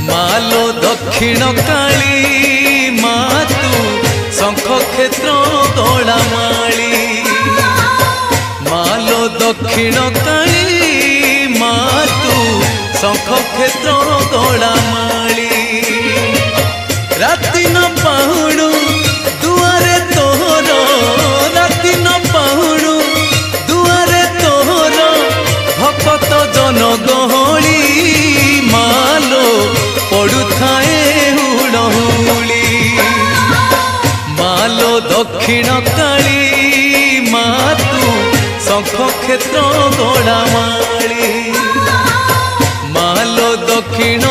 मालो दक्षिण काली माँ तू शंख क्षेत्र गौड़ामाली। मालो दक्षिण काली माँ तू शंख क्षेत्र गौड़ामाली। राति न पाहुणु दुआरे तोहर, राति न पाहुणु दुआरे तोहर भक्त जन गहली। मालो पड़ुथाए हुड़हुली। मालो दक्षिण काली माँ तू शंख क्षेत्र गौड़ामाली। मालो दक्षिण